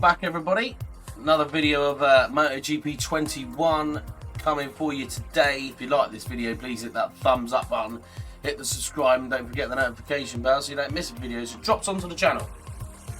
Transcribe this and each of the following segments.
back, everybody. Another video of MotoGP 21 coming for you today. If you like this video, please hit that thumbs up button, hit the subscribe, and don't forget the notification bell so you don't miss a video as it drops onto the channel.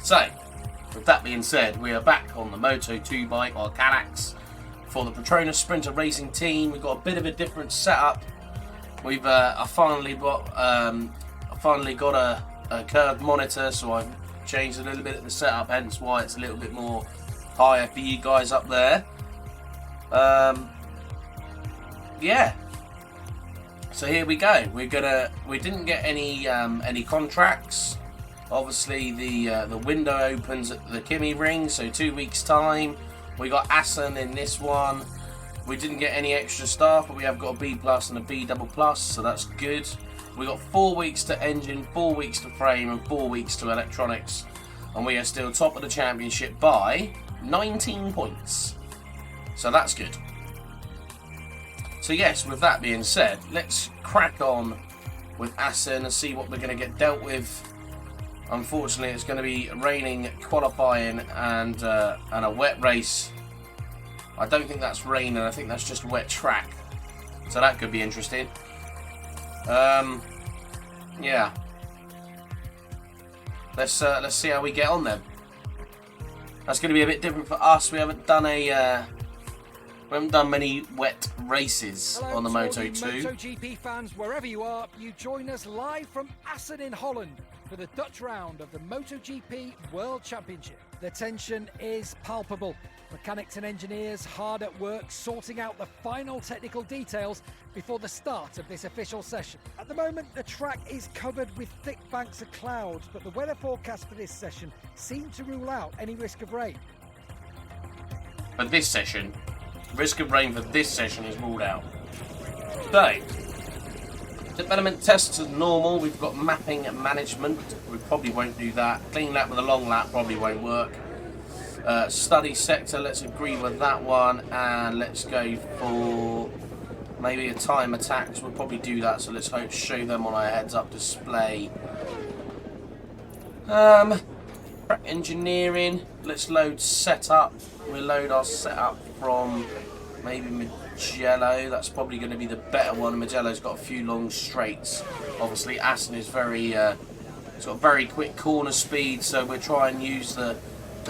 So, with that being said, we are back on the Moto2 bike, or Canax, for the Petronas Sprinter Racing team. We've got a bit of a different setup. We've I finally got a curved monitor, so I've changed a little bit of the setup, hence why it's a little bit more higher for you guys up there. Yeah. So here we go. We didn't get any contracts. Obviously the window opens at the Kimi ring, so 2 weeks time. We got Assen in this one. We didn't get any extra staff, but we have got a B plus and a B double plus, so that's good. We got 4 weeks to engine, 4 weeks to frame, and 4 weeks to electronics, and we are still top of the championship by 19 points. So that's good. So yes, with that being said, let's crack on with Assen and see what we're going to get dealt with. Unfortunately, it's going to be raining qualifying and a wet race. I don't think that's rain, and I think that's just a wet track. So that could be interesting. Yeah. Let's see how we get on then. That's going to be a bit different for us. We haven't done many wet races. Hello, on the Moto2. MotoGP fans, wherever you are, you join us live from Assen in Holland for the Dutch round of the MotoGP World Championship. The tension is palpable. Mechanics and engineers hard at work sorting out the final technical details before the start of this official session. At the moment, the track is covered with thick banks of clouds, but the weather forecast for this session seemed to rule out any risk of rain. For this session, risk of rain for this session is ruled out. So, development tests as normal. We've got mapping and management. We probably won't do that. Clean lap with a long lap probably won't work. Study sector, let's agree with that one, and let's go for maybe a time attack, because we'll probably do that, so let's show them on our heads-up display. Engineering, let's load setup. We'll load our setup from maybe Mugello. That's probably going to be the better one. Mugello's got a few long straights. Obviously Assen is it's got very quick corner speed, so we'll try and use the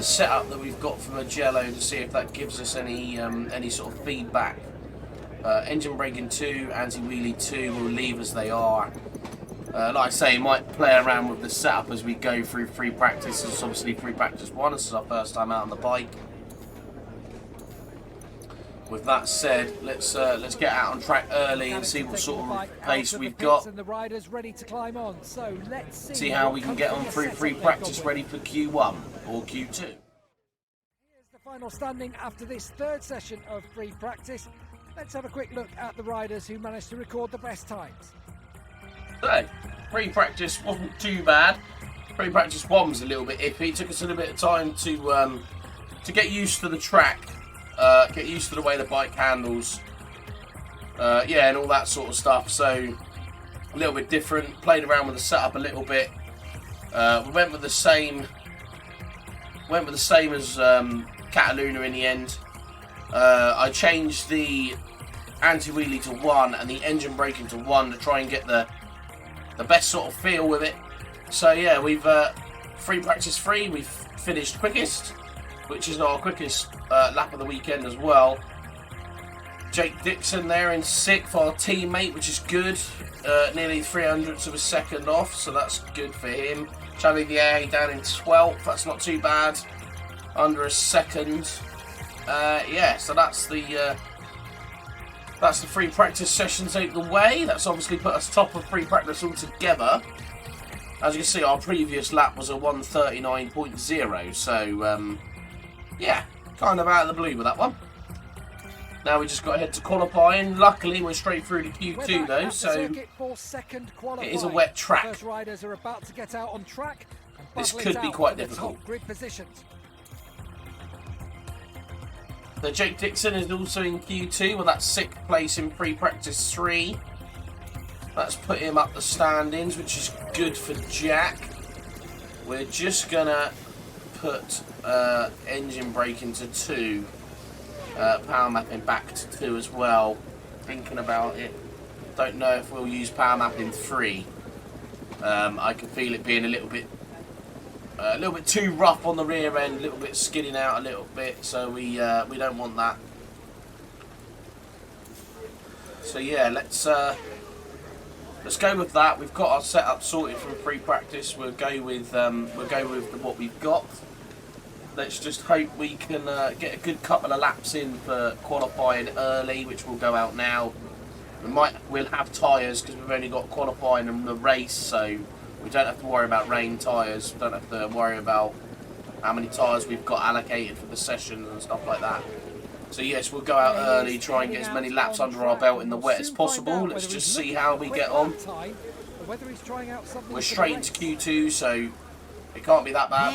setup that we've got from Mugello to see if that gives us any sort of feedback. Engine braking 2, anti-wheelie 2, we'll leave as they are. Like I say, might play around with the setup as we go through free practice. This is obviously free practice 1, this is our first time out on the bike. With that said, let's get out on track early and see what sort of pace we've got. And the riders ready to climb on. So let's see how we can get on through free practice ready for Q1 or Q2. Here's the final standing after this third session of free practice. Let's have a quick look at the riders who managed to record the best times. So, free practice wasn't too bad. Free practice 1 was a little bit iffy. It took us a little bit of time to get used to the track. Get used to the way the bike handles, yeah, and all that sort of stuff. So a little bit different. Played around with the setup a little bit. We went with the same as Cataluna in the end. I changed the anti-wheelie to 1 and the engine braking to 1 to try and get the best sort of feel with it. So yeah, we've free practice 3. We've finished quickest, which is our quickest lap of the weekend as well. Jake Dixon there in 6th, our teammate, which is good. Nearly 300ths of a second off, so that's good for him. Xavier down in 12th, that's not too bad. Under a second. Yeah, so that's the free practice sessions out the way. That's obviously put us top of free practice altogether. As you can see, our previous lap was a 139.0, so yeah, kind of out of the blue with that one. Now we just got to head to qualifying. Luckily, we're straight through to Q2 though, so it is a wet track. First riders are about to get out on track. This could be quite difficult. Grid positions. So Jake Dixon is also in Q2 with that 6th place in free practice 3. That's put him up the standings, which is good for Jack. We're just gonna put engine brake into 2, power mapping back to 2 as well. Thinking about it, don't know if we'll use power mapping 3. I can feel it being a little bit too rough on the rear end, a little bit skidding out a little bit, so we don't want that. So yeah, let's go with that. We've got our setup sorted from pre-practice. We'll go with what we've got. Let's just hope we can get a good couple of laps in for qualifying early, which will go out now. We'll have tyres because we've only got qualifying and the race, so we don't have to worry about rain tyres. We don't have to worry about how many tyres we've got allocated for the session and stuff like that. So yes, we'll go out early, try and get as many laps under our belt in the wet as possible. Let's just see how we get on. We're straight into Q2, so it can't be that bad.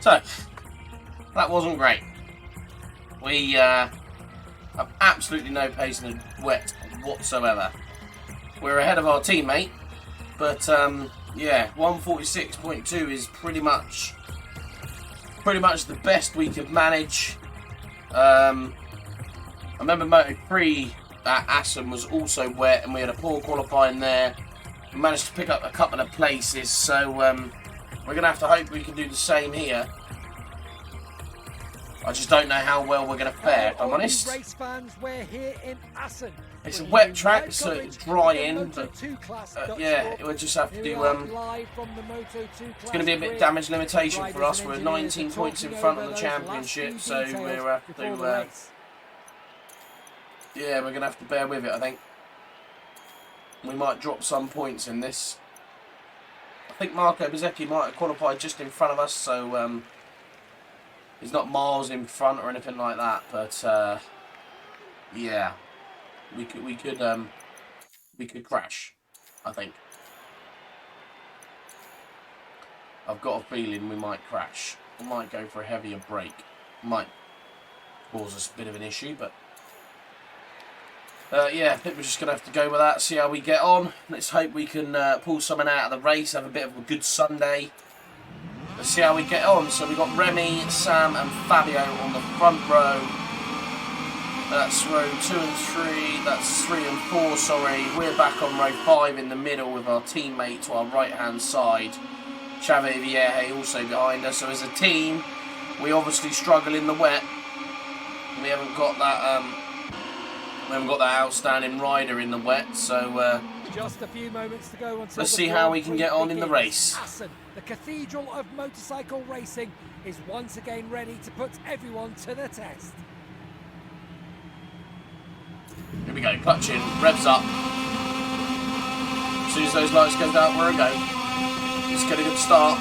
So, that wasn't great. We have absolutely no pace in the wet whatsoever. We're ahead of our teammate, but yeah, 146.2 is pretty much the best we could manage. I remember Moto3 at Assen was also wet, and we had a poor qualifying there. We managed to pick up a couple of places, so we're going to have to hope we can do the same here. I just don't know how well we're going to fare, if I'm honest. Race fans, we're here in Assen. It's a wet track, so it's dry in, but yeah, we'll just have to do. It's going to be a bit damage limitation for us. We're 19 points in front of the championship, so we'll have to. Yeah, we're going to have to bear with it, I think. We might drop some points in this. I think Marco Bezzecchi might have qualified just in front of us, so he's not miles in front or anything like that. But yeah, we could crash, I think. I've got a feeling we might crash. We might go for a heavier brake. Might cause us a bit of an issue, but yeah, I think we're just going to have to go with that, see how we get on. Let's hope we can pull something out of the race, have a bit of a good Sunday. Let's see how we get on. So we've got Remy, Sam and Fabio on the front row. That's row 2 and 3, that's 3 and 4, sorry. We're back on row 5 in the middle with our teammate to our right-hand side. Xavier Vierge also behind us. So as a team, we obviously struggle in the wet. We haven't got that outstanding rider in the wet, so Just a few moments to go until let's see how we can get on in the race. Assen, the Cathedral of motorcycle racing, is once again ready to put everyone to the test. Here we go, clutch in, revs up. As soon as those lights go down, we're a go. Let's get a good start.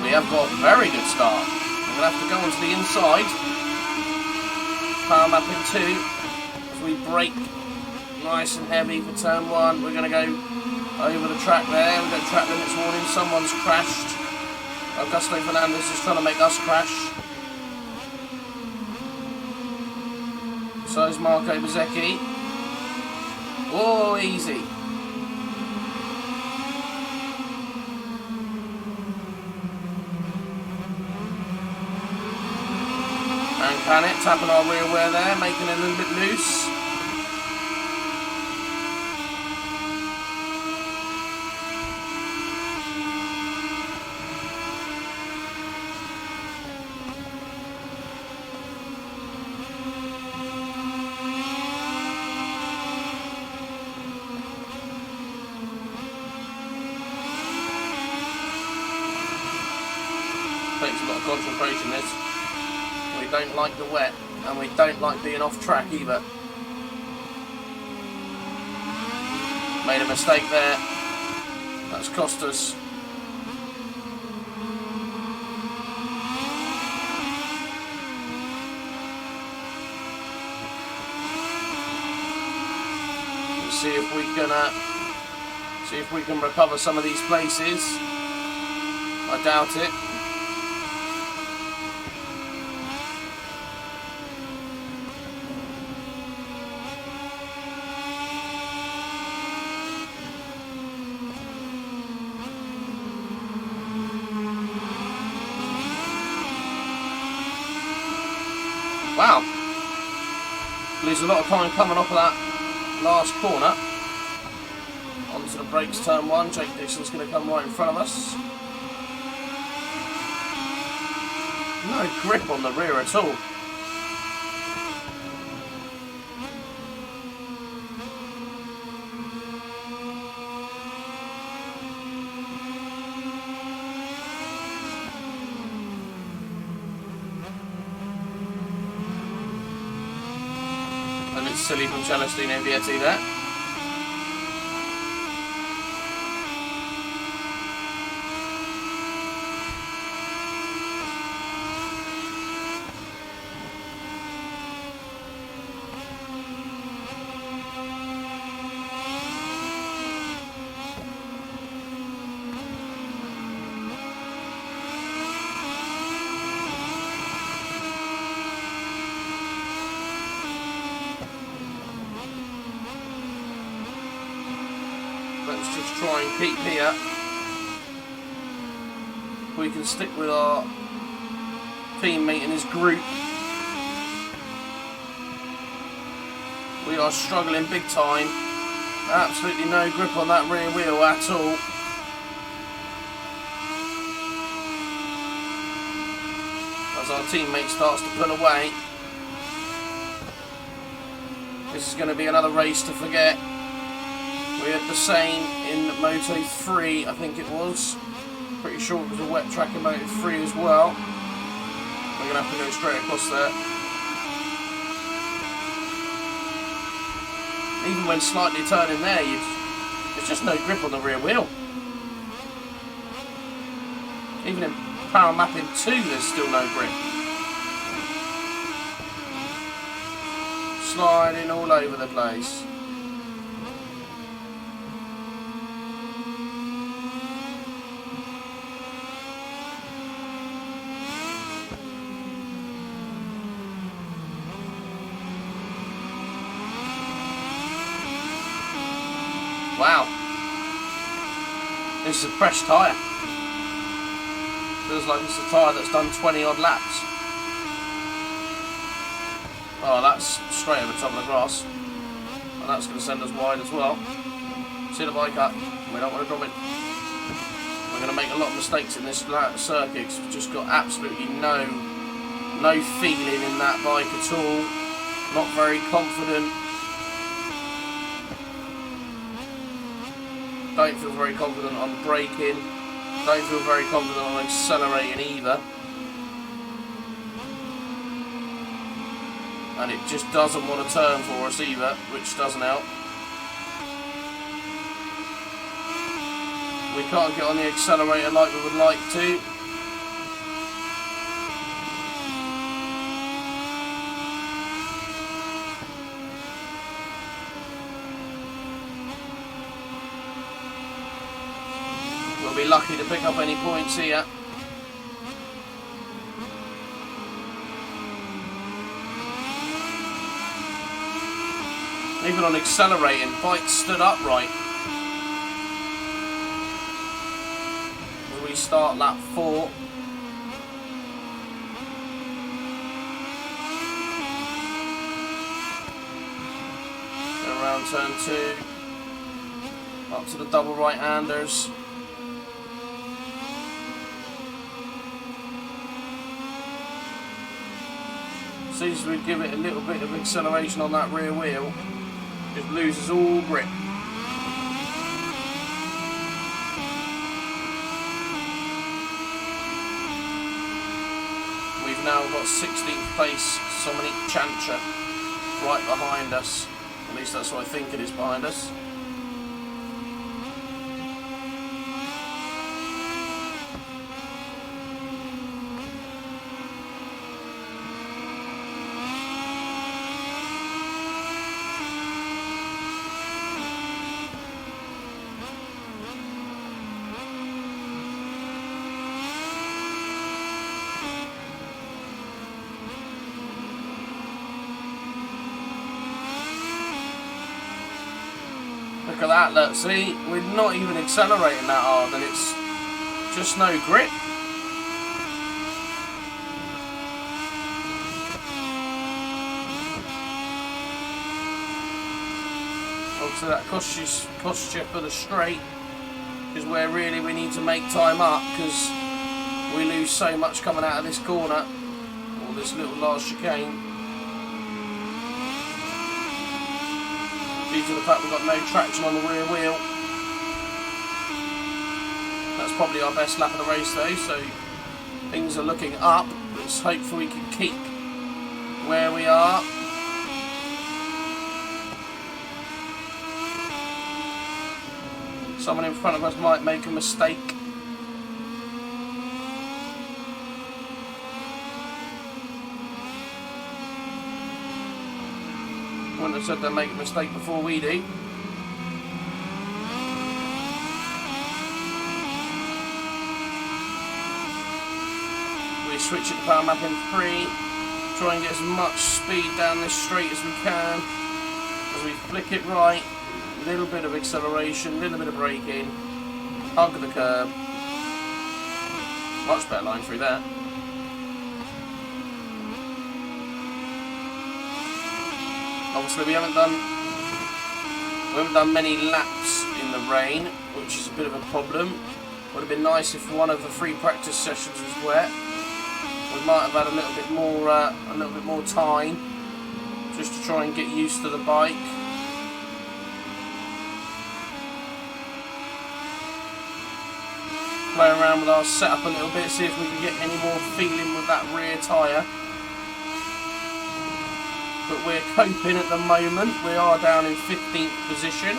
We have got a very good start. We're going to have to go onto the inside. Power mapping 2. As we brake nice and heavy for turn 1. We're going to go over the track there. We've got track limits warning. Someone's crashed. Augusto Fernandez is trying to make us crash. So is Marco Bezzecchi. Oh, easy. And Planet tapping our rear wear there, making it a little bit loose. Takes a lot of concentration, this. We don't like the wet, and we don't like being off track either. Made a mistake there. That's cost us. Let's see if we can recover some of these places. I doubt it. Wow, lose a lot of time coming off of that last corner. Onto the brakes, turn 1. Jake Dixon's going to come right in front of us. No grip on the rear at all. It's silly from Celestino Vietti there. Let's just try and keep here. We can stick with our teammate and his group. We are struggling big time. Absolutely no grip on that rear wheel at all. As our teammate starts to pull away. This is going to be another race to forget. We had the same in Moto3, I think it was. Pretty sure it was a wet track in Moto3 as well. We're going to have to go straight across there. Even when slightly turning there, there's just no grip on the rear wheel. Even in power mapping 2, there's still no grip. Sliding all over the place. Wow, this is a fresh tyre. Feels like it's a tyre that's done 20 odd laps. Oh, that's straight over the top of the grass. And that's going to send us wide as well. See the bike up, we don't want to drop it. We're going to make a lot of mistakes in this circuit because we've just got absolutely no feeling in that bike at all. Not very confident. Don't feel very confident on braking. Don't feel very confident on accelerating either. And it just doesn't want to turn for us either, which doesn't help. We can't get on the accelerator like we would like to. We'll be lucky to pick up any points here. Even on accelerating, bike stood upright. As we start lap 4. Go around turn 2. Up to the double right-handers. As soon as we give it a little bit of acceleration on that rear wheel, it loses all grip. We've now got 16th place Dominic Chantra right behind us. At least that's what I think it is behind us. Look at that, look, see, we're not even accelerating that hard and it's just no grip. Obviously that costs you for the straight, is where really we need to make time up, because we lose so much coming out of this corner, or this little last chicane. Due to the fact we've got no traction on the rear wheel. That's probably our best lap of the race though, so things are looking up. Let's hope we can keep where we are. Someone in front of us might make a mistake. Wouldn't have said they'll make a mistake before we do. We switch it to power map in 3. Try and get as much speed down this straight as we can. As we flick it right, a little bit of acceleration, a little bit of braking, hug the curb. Much better line through there. Obviously we haven't done many laps in the rain, which is a bit of a problem. Would have been nice if one of the free practice sessions was wet. We might have had a little bit more time just to try and get used to the bike. Play around with our setup a little bit, see if we can get any more feeling with that rear tyre. But we're coping at the moment. We are down in 15th position,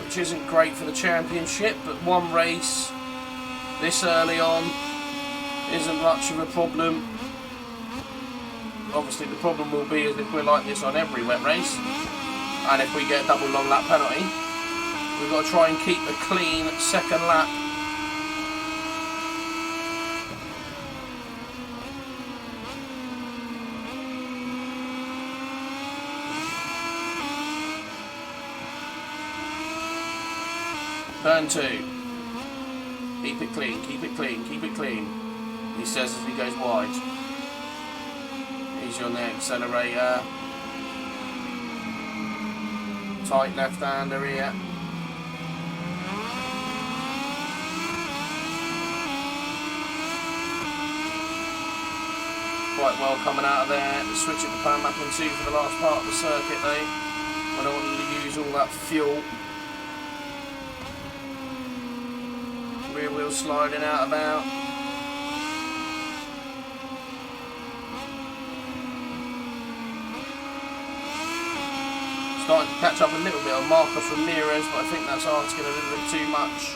which isn't great for the championship, but one race this early on isn't much of a problem. Obviously the problem will be is if we're like this on every wet race, and if we get a double long lap penalty, we've got to try and keep a clean second lap. Turn 2. Keep it clean, keep it clean, keep it clean. He says as he goes wide. Easy on the accelerator. Tight left-hander here. Quite well coming out of there. Switch it to power map in 2 for the last part of the circuit though. I don't want to use all that fuel. rear wheel sliding out about. Starting to catch up a little bit on Marcos Ramirez, but I think that's asking a little bit too much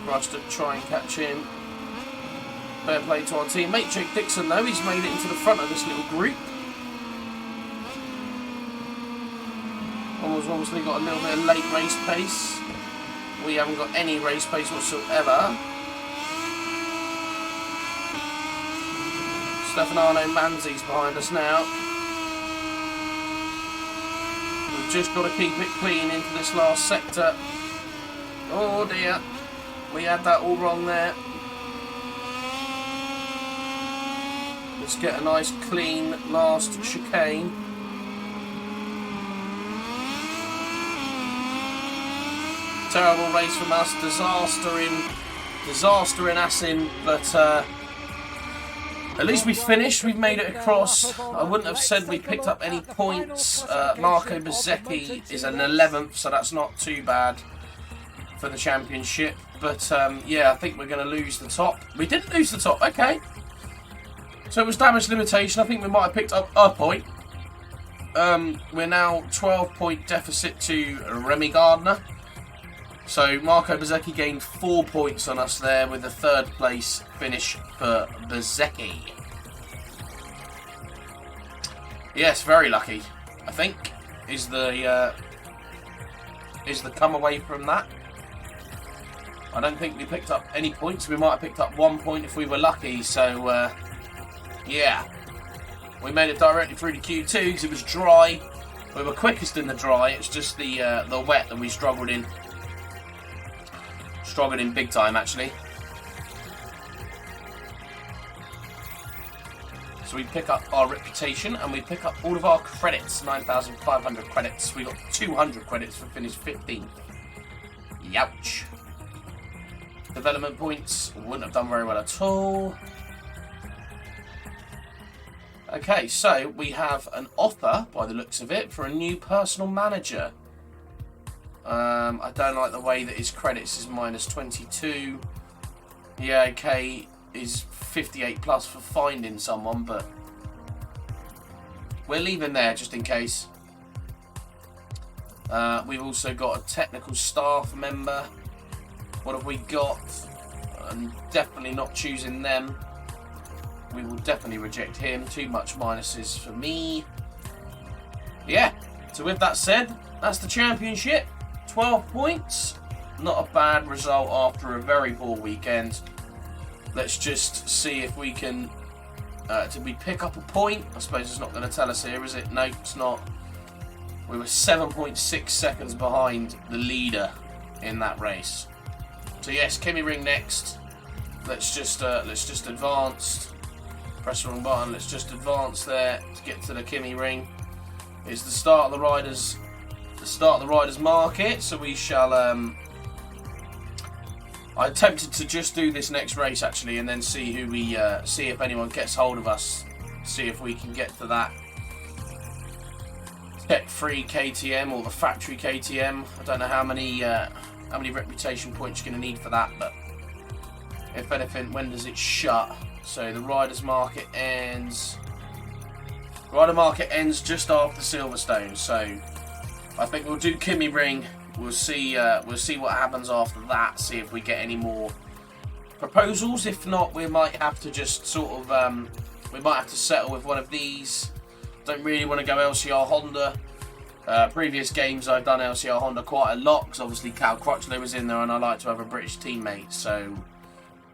for us to try and catch him. Fair play to our teammate Jake Dixon though, he's made it into the front of this little group. Almost obviously got a little bit of late race pace. We haven't got any race pace whatsoever. Stefano Manzi's behind us now. We've just got to keep it clean into this last sector. Oh dear, we had that all wrong there. Let's get a nice clean last chicane. Terrible race from us, disaster in Assen, but at least we finished, we've made it across. I wouldn't have said we picked up any points. Marco Bezzecchi is an 11th, so that's not too bad for the championship. But yeah, I think we're going to lose the top. We didn't lose the top, okay. So it was damage limitation. I think we might have picked up a point. We're now 12-point deficit to Remy Gardner. So Marco Bezzecchi gained 4 points on us there with a third place finish for Bezzecchi. Yes, very lucky, I think, is the come away from that. I don't think we picked up any points. We might have picked up 1 point if we were lucky. So yeah, we made it directly through to Q2 because it was dry. We were quickest in the dry. It's just the wet that we struggled in. Struggled in big time, actually. So we pick up our reputation and we pick up all of our credits. 9,500 credits. We got 200 credits for finish 15th. Youch. Development points. Wouldn't have done very well at all. Okay, so we have an offer, by the looks of it, for a new personal manager. I don't like the way that his credits is minus 22. Yeah, okay, is 58 plus for finding someone, but we're leaving there just in case. We've also got a technical staff member. What have we got? I'm definitely not choosing them. We will definitely reject him. Too much minuses for me. Yeah, so with that said, that's the championship. 12 points. Not a bad result after a very poor weekend. Let's just see if we can... did we pick up a point? I suppose it's not going to tell us here, is it? No, it's not. We were 7.6 seconds behind the leader in that race. So yes, Kimi Ring next. Let's just advance. Press the wrong button. Let's just advance there to get to the Kimi Ring. It's the start of the riders market, so we shall I attempted to just do this next race actually and then see who we see if anyone gets hold of us, see if we can get to that tech-free KTM or the factory KTM. I don't know how many reputation points you're going to need for that, but if anything, when does it shut? So the riders market ends just after Silverstone, so I think we'll do Kimi Ring. We'll see what happens after that. See if we get any more proposals. If not, we might have to just sort of we might have to settle with one of these. Don't really want to go LCR Honda. Previous games I've done LCR Honda quite a lot because obviously Cal Crutchlow was in there, and I like to have a British teammate. So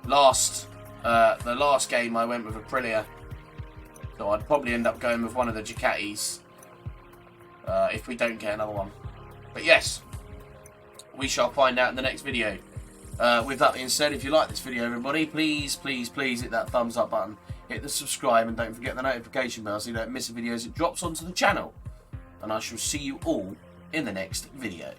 the last game I went with Aprilia, so I'd probably end up going with one of the Ducatis. If we don't get another one. But yes, we shall find out in the next video. With that being said, if you like this video, everybody, please hit that thumbs up button, hit the subscribe, and don't forget the notification bell so you don't miss a video as it drops onto the channel. And I shall see you all in the next video.